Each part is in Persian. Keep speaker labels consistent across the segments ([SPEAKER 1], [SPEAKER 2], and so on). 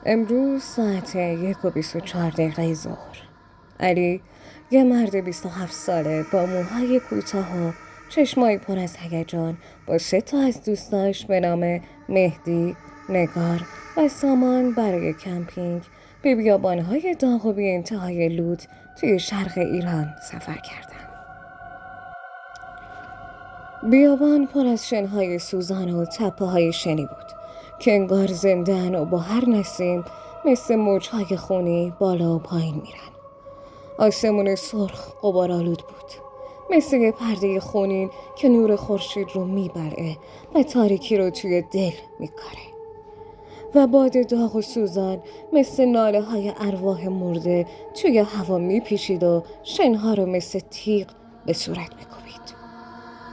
[SPEAKER 1] امروز ساعت 1:24 ظهر. علی، یه مرد 27 ساله با موهای کوتاه و چشمایی پر از هیجان، با 3 از دوستاش به نام مهدی، نگار و سامان برای کمپینگ به بیابانهای داغ و بی انتهای لود توی شرق ایران سفر کردن. بیابان پر از شنهای سوزان و تپه های شنی بود که انگار زنده‌اند و با هر نسیم مثل موجهای خونی بالا و پایین میرن. آسمون سرخ غبارآلود بود، مثل یه پرده خونین که نور خورشید رو میبره و تاریکی رو توی دل میکاره. و باد داغ و سوزان مثل ناله های ارواح مرده توی هوا میپیچید و شنها رو مثل تیغ به صورت میکوبید.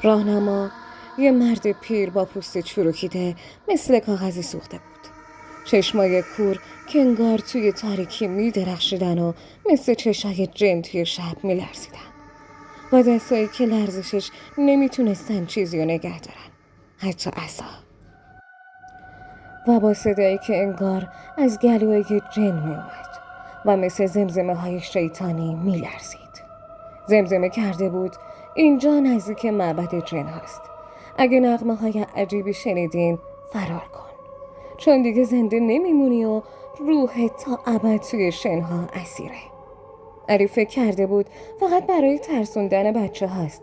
[SPEAKER 1] راهنما یه مرد پیر با پوست چروکیده مثل کاغذ سوخته بود. چشمای کور که انگار توی تاریکی میدرخشیدن و مثل چشای جن توی شب میلرزیدن و دستایی که لرزشش نمیتونستن چیزی رو نگه دارن، حتی عصا. و با صدایی که انگار از گلوی جن میومد و مثل زمزمه های شیطانی میلرزید. زمزمه کرده بود اینجا نزدیک معبد جن هست. اگه نغمه های عجیبی شنیدین فرار کن، چون دیگه زنده نمیمونی و روحت تا ابد توی شنها اسیره. علی فکر کرده بود فقط برای ترسوندن بچه هست،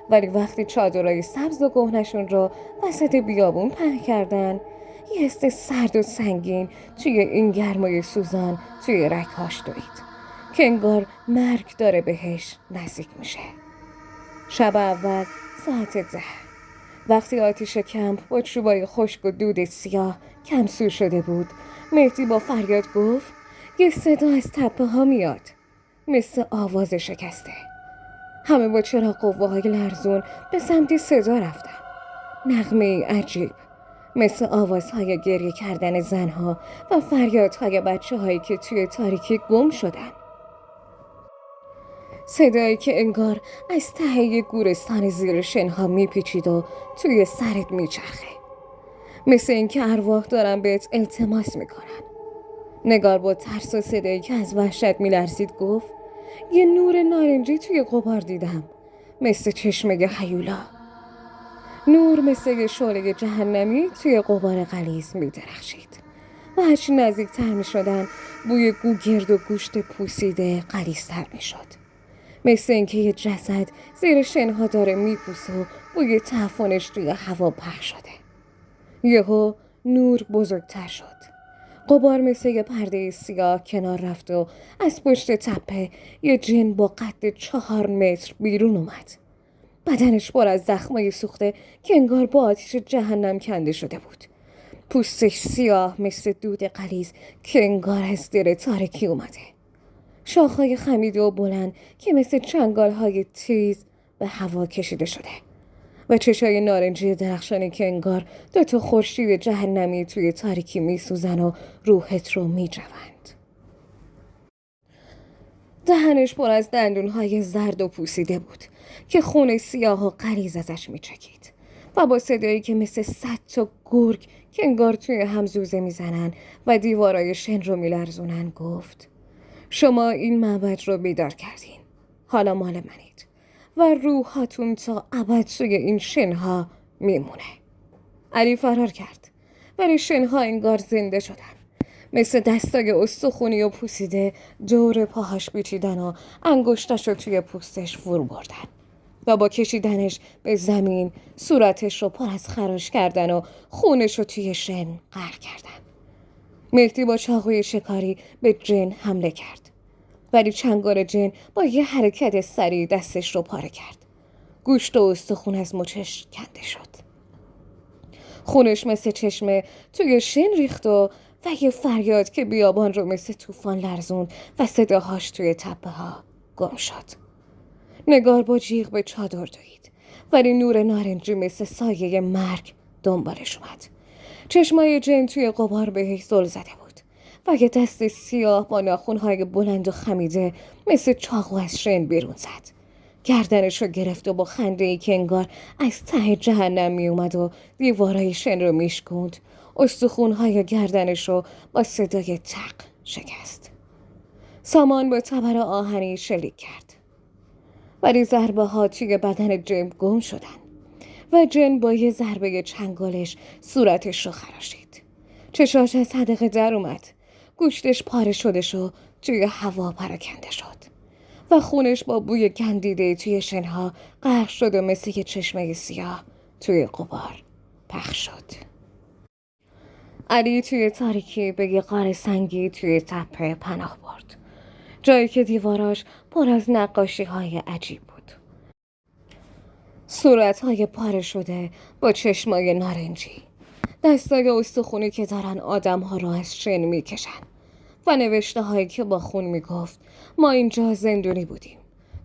[SPEAKER 1] ولی وقتی چادرای سبز و گهنشون رو وسط بیابون پهن کردن، یه حس سرد و سنگین توی این گرمای سوزان توی رگ‌هاش دوید که انگار مرگ داره بهش نزدیک میشه. شب اول ساعت 10، وقتی آتیش کمپ با چوبای خشک و دود سیاه کمسو شده بود، مهدی با فریاد گفت یه صدا از تپه ها میاد، مثل آواز شکسته. همه با چراغ قوه‌های لرزون به سمت صدا رفتن. نغمه عجیب، مثل آوازهای گریه کردن زنها و فریادهای بچه‌هایی که توی تاریکی گم شدن. صدایی که انگار از ته یک گورستان زیر شنها میپیچید و توی سرت میچرخه، مثل اینکه ارواح دارن بهت التماس میکنن. نگار با ترس و صدایی که از وحشت میلرزید گفت یه نور نارنجی توی غبار دیدم، مثل چشمه هیولا. نور مثل یه شعله جهنمی توی غبار غلیظ میدرخشید و هرچی نزدیکتر میشدن بوی گوگرد و گوشت پوسیده غلیظتر میشد، مثل اینکه یه جسد زیر شنها داره میپوسه و بوی تعفنش توی هوا پخش شده. یهو نور بزرگتر شد. غبار مثل یه پرده سیاه کنار رفت و از پشت تپه یه جن با قد 4 متر بیرون اومد. بدنش پر از زخمای سوخته که انگار با آتیش جهنم کنده شده بود. پوستش سیاه مثل دود غلیظ که انگار از دل تاریکی اومده. شاخهای خمیده و بلند که مثل چنگالهای تیز به هوا کشیده شده و چشای نارنجی درخشانی که انگار 2 خورشید جهنمی توی تاریکی میسوزن و روحت رو میجوند. دهنش پر از دندونهای زرد و پوسیده بود که خون سیاه و غلیظ ازش میچکید و با صدایی که مثل 100 تا گرگ که انگار توی هم زوزه میزنن و دیوارای شن رو میلرزونن گفت شما این معبد رو بیدار کردین، حالا مال منید و روحاتون تا ابد توی این شنها میمونه. علی فرار کرد، ولی شنها انگار زنده شدن، مثل دستای استخونی و پوسیده دور پاهاش پیچیدن و انگشتاش رو توی پوستش فرو بردن و با کشیدنش به زمین صورتش رو پر از خراش کردن و خونش رو توی شن غرق کردن. مهدی با چاقوی شکاری به جن حمله کرد، ولی چنگال جن با یه حرکت سریع دستش رو پاره کرد. گوشت و استخون از مچش کنده شد. خونش مثل چشمه توی شن ریخت و یه فریاد که بیابان رو مثل طوفان لرزون و صداهاش توی تپه ها گم شد. نگار با جیغ به چادر دوید، ولی نور نارنجی مثل سایه مرگ دنبالش اومد. چشمای جن توی غبار بهش زل زده بود و یه دست سیاه با ناخونهای بلند و خمیده مثل چاقو از شن بیرون زد. گردنش رو گرفت و با خنده‌ای که انگار از ته جهنم می اومد و دیوارای شن رو میشکوند استخونهای گردنش رو با صدای تق شکست. سامان با تبر آهنی شلیک کرد. ولی ضربه ها توی بدن جن گم شدن و جن با یه ضربه چنگالش صورتش رو خراشید. چشاش از حدقه در اومد. گوشتش پاره شده شد، توی هوا پراکنده شد و خونش با بوی گندیده توی شنها غرق شد و مثل یه چشمه سیاه توی غبار پخش شد. علی توی تاریکی به یه غار سنگی توی تپه پناه برد. جایی که دیواراش پر از نقاشی های عجیب بود. صورتهای پاره شده با چشمای نارنجی. دستای استخونی که دارن آدمها رو از شن میکشن. و نوشته هایی که با خون میگفت ما اینجا زندونی بودیم.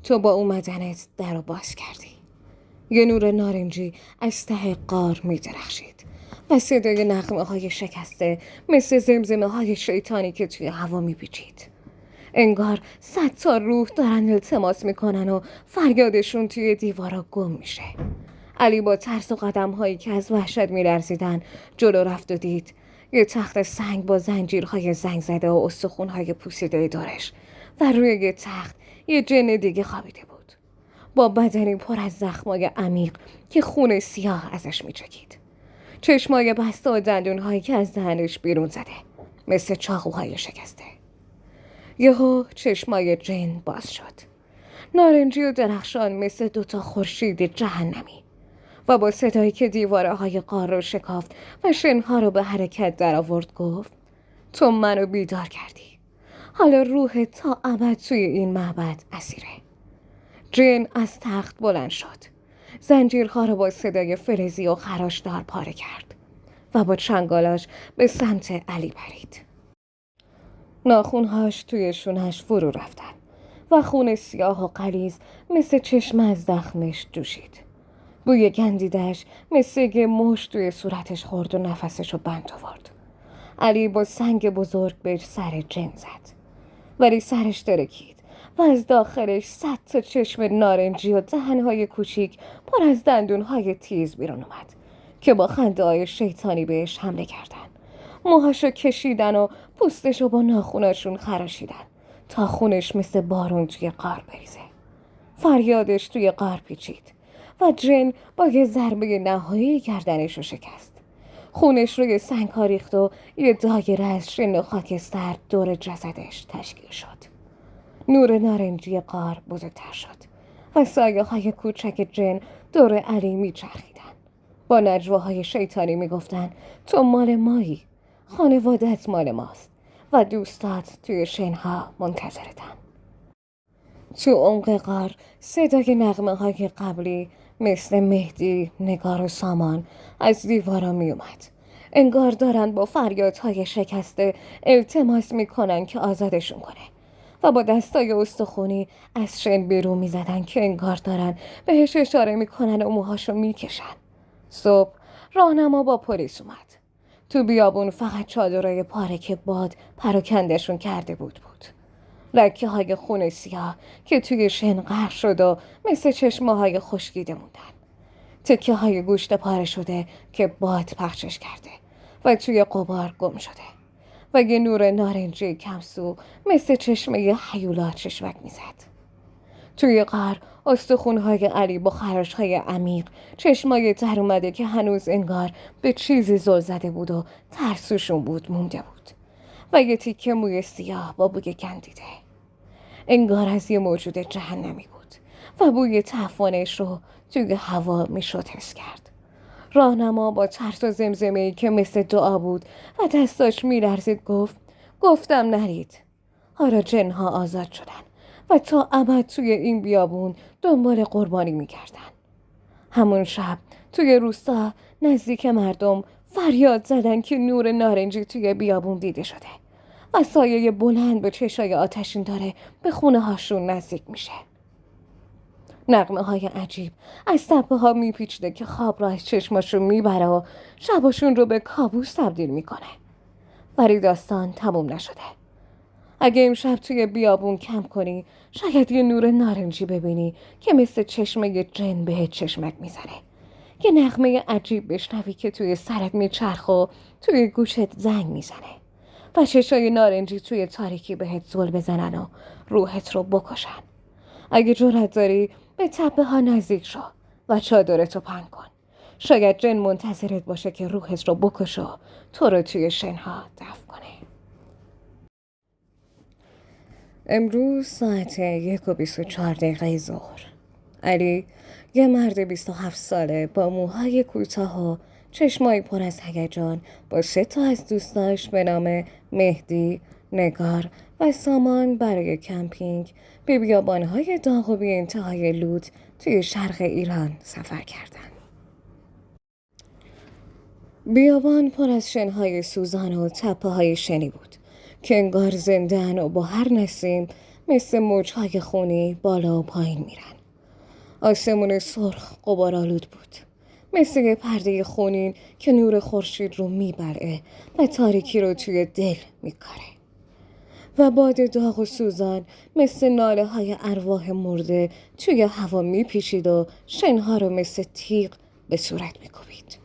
[SPEAKER 1] تو با اومدنت در رو باز کردی. یه نور نارنجی از ته غار میدرخشید و صدای نغمه های شکسته مثل زمزمه های شیطانی که توی هوا میپیچید. انگار 100 تا روح دارن التماس میکنن و فریادشون توی دیوارا گم میشه. علی با ترس و قدم هایی که از وحشت میلرزیدن جلو رفت و دید یه تخت سنگ با زنجیرهای زنگ زده و استخونهای پوسیده دورش و روی یه تخت یه جن دیگه خوابیده بود با بدنی پر از زخمای عمیق که خون سیاه ازش میچکید. چشمای بسته و دندونهایی که از دهنش بیرون زده مثل چاقوهای شکسته. یهو چشمای جن باز شد. نارنجی و درخشان مثل 2 تا خورشید جهنمی و با صدایی که دیواره های غار رو شکافت و شنها رو به حرکت در آورد گفت تو منو بیدار کردی. حالا روح تا ابد توی این معبد اسیره. جن از تخت بلند شد. زنجیرها رو با صدای فلزی و خراشدار پاره کرد و با چنگالاش به سمت علی پرید. ناخونهاش توی شونش فرو رفتن و خون سیاه و غلیظ مثل چشم از زخمش جوشید. بوی گندیدش مثل یه مشت توی صورتش خورد و نفسش رو بند آورد. علی با سنگ بزرگ به سر جن زد ولی سرش ترکید و از داخلش 100 تا چشم نارنجی و دهنهای کوچیک پر از دندونهای تیز بیرون اومد که با خنده‌های شیطانی بهش حمله کردن. موهاشو کشیدن و پوستشو با ناخوناشون خراشیدن تا خونش مثل بارون توی غار بریزه. فریادش توی غار پیچید و جن با یه ضربه نهایی گردنشو شکست. خونش روی سنگ ها ریخت و یه دایره از شن و خاکستر دور جسدش تشکیل شد. نور نارنجی غار بزرگتر شد و سایه های کوچک جن دور علی میچرخیدن. با نجواهای شیطانی میگفتن تو مال مایی، خانوادت مال ماست و دوستات توی شنها منتظرتن. تو عمق غار صدای نغمه های قبلی مثل مهدی، نگار و سامان از دیوارا می اومد. انگار دارن با فریادهای شکسته التماس میکنن که آزادشون کنه و با دستای استخونی از شن بیرون میزدن که انگار دارن بهش اشاره میکنن و موهاشو میکشن. صبح راهنما با پلیس اومد. تو بیابون فقط چادرای پاره که باد پراکندشون کرده بود. لکه های خون سیاه که توی شن غرق شد و مثل چشمه های خشکیده موندن. تکه های گوشت پاره شده که باد پخشش کرده و توی غبار گم شده و یه نور نارنجی کمسو مثل چشمه هیولا چشمک میزد. توی غار استخونهای علی با خراشهای عمیق، چشمای در اومده که هنوز انگار به چیزی زل زده بود و ترسوشون بود مونده بود و یه تیکه موی سیاه با بوی گندیده. انگار از یه موجود جهنمی بود و بوی تعفنش رو توی هوا میشد حس کرد. راهنما با ترس و زمزمه‌ای که مثل دعا بود و دستاش میلرزید گفتم نرید. حالا جنها آزاد شدن و تا ابد توی این بیابون دنبال قربانی میکردن. همون شب توی روستا نزدیک مردم فریاد زدن که نور نارنجی توی بیابون دیده شده و سایه بلند به چشای آتشین داره به خونه هاشون نزدیک میشه. نغمه های عجیب از تپه ها میپیچده که خواب را از چشماشون میبره و شباشون رو به کابوس تبدیل میکنه. ولی داستان تموم نشده. اگه امشب توی بیابون کم کنی شاید یه نور نارنجی ببینی که مثل چشمه جن به چشمک میزنه. یه نغمه عجیب بشنوی که توی سرت میچرخ و توی گوشت زنگ میزنه و چشای نارنجی توی تاریکی بهت زل بزنن و روحت رو بکشن. اگه جرأت داری به تپه ها نزدیک شو و چادرتو پهن کن. شاید جن منتظرت باشه که روحت رو بکشه و تو رو توی شنها دفن کنه. امروز ساعت 1:24 ظهر. علی، یه مرد 27 ساله با موهای کوتاه و چشمای پر از هیجان، با 3 از دوستاش به نام مهدی، نگار و سامان برای کمپینگ به بیابانهای داغ و بی انتهای لوت توی شرق ایران سفر کردن. بیابان پر از شنهای سوزان و تپه های شنی بود که انگار زندن و با هر نسیم مثل موجهای خونی بالا و پایین میرن. آسمون سرخ غبارآلود بود، مثل یه پرده خونین که نور خورشید رو میبلعه و تاریکی رو توی دل میکاره. و باد داغ و سوزان مثل ناله های ارواح مرده توی هوا میپیچید و شنها رو مثل تیغ به صورت میکوبید.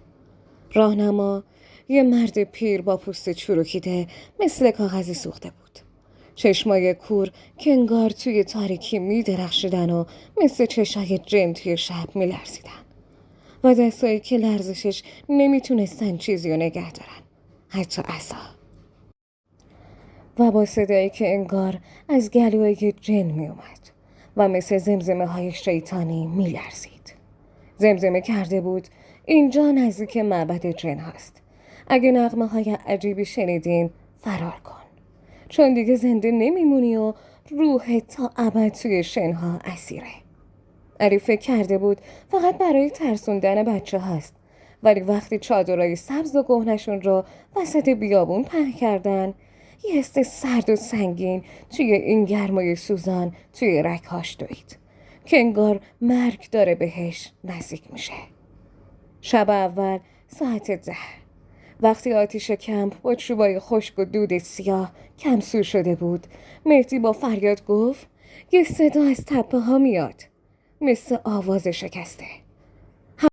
[SPEAKER 1] راهنما یه مرد پیر با پوست چروکیده مثل کاغذی سوخته بود. چشمای کور که انگار توی تاریکی میدرخشیدن و مثل چشای جن توی شب میلرزیدن و دستایی که لرزشش نمیتونستن چیزی رو نگه دارن، حتی عصا. و با صدایی که انگار از گلوی جن میومد و مثل زمزمه های شیطانی میلرزید. زمزمه کرده بود اینجا نزدیک معبد جن هست. اگه نغمه های عجیبی شنیدین فرار کن، چون دیگه زنده نمیمونی و روحت تا ابد توی شنها اسیره. علی فکر کرده بود فقط برای ترسوندن بچه هست، ولی وقتی چادرای سبز و گهنشون رو وسط بیابون پهن کردن، یه حس سرد و سنگین توی این گرمای سوزان توی رگ‌هاش دوید که انگار مرگ داره بهش نزدیک میشه. شب اول ساعت 10، وقتی آتیش کمپ با چوبای خشک و دود سیاه کمسو شده بود، مهدی با فریاد گفت یه صدا از تپه ها میاد، مثل آواز شکسته.